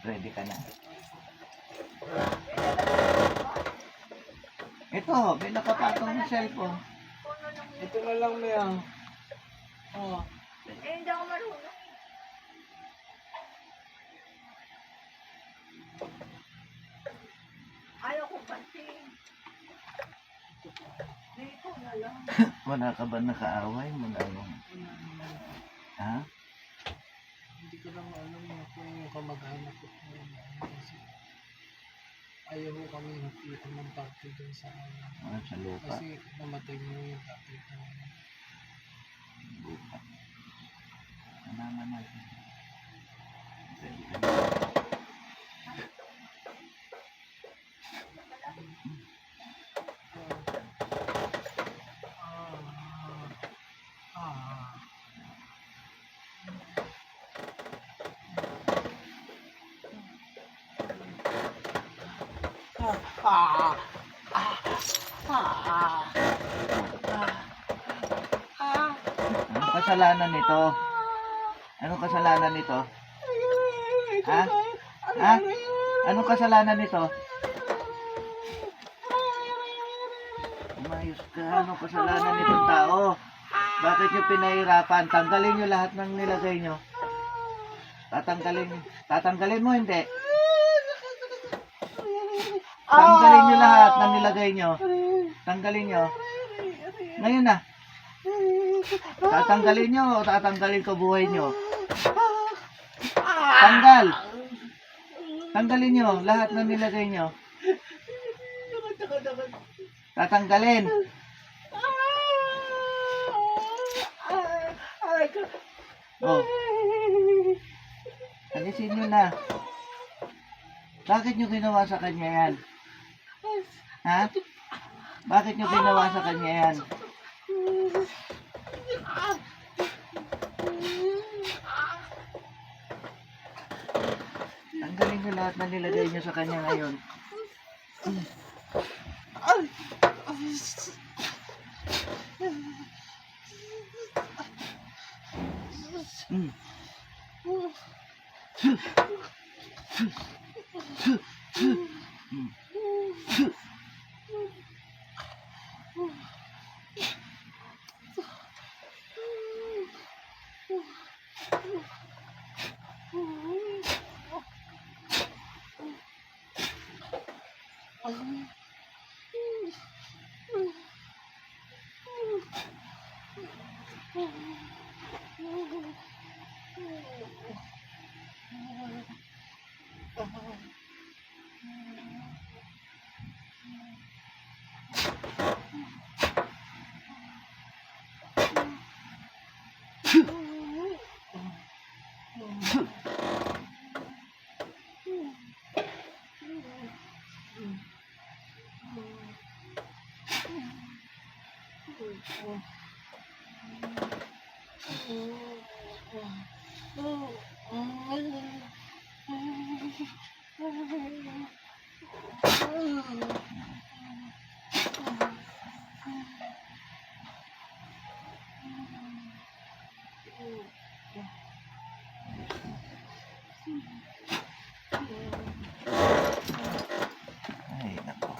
Ready ka na. Ito, may nakapatong ng cellphone. Ito na lang niya. Oh. Hindi ako marunong. Ayaw ko pansin. Dito na lang. Wala ka ba nakaaway? Wala mo. Ha? Hindi ko lang alam kung yung kamag-anak ko. Kasi ayaw ko kami nakita ng party dun sa Sa lupa. kasi namatay mo yung tatay ko. Lupa. Kasama natin. Ready ka na. Ano kasalanan nito? Anong kasalanan nito? Ha? Ha? Anong kasalanan nito? Umayos ka. Anong kasalanan nitong tao? Bakit nyo pinahirapan? Tanggalin nyo lahat ng nilagay nyo. Tatanggalin mo, hindi. Tanggalin nyo lahat ng nilagay nyo. Tanggalin nyo. Ngayon na. Tatanggalin nyo o tatanggalin ko buhay nyo? Tanggal. Tanggalin nyo lahat ng nilagay nyo. Tatanggalin. Oh. Alisin nyo na. Bakit nyo ginawa sa kanya yan? Ha? Bakit nyo ginawa sa kanya yan? Tanggalin nyo lahat na nilagay nyo sa kanya ngayon. Ay, nako.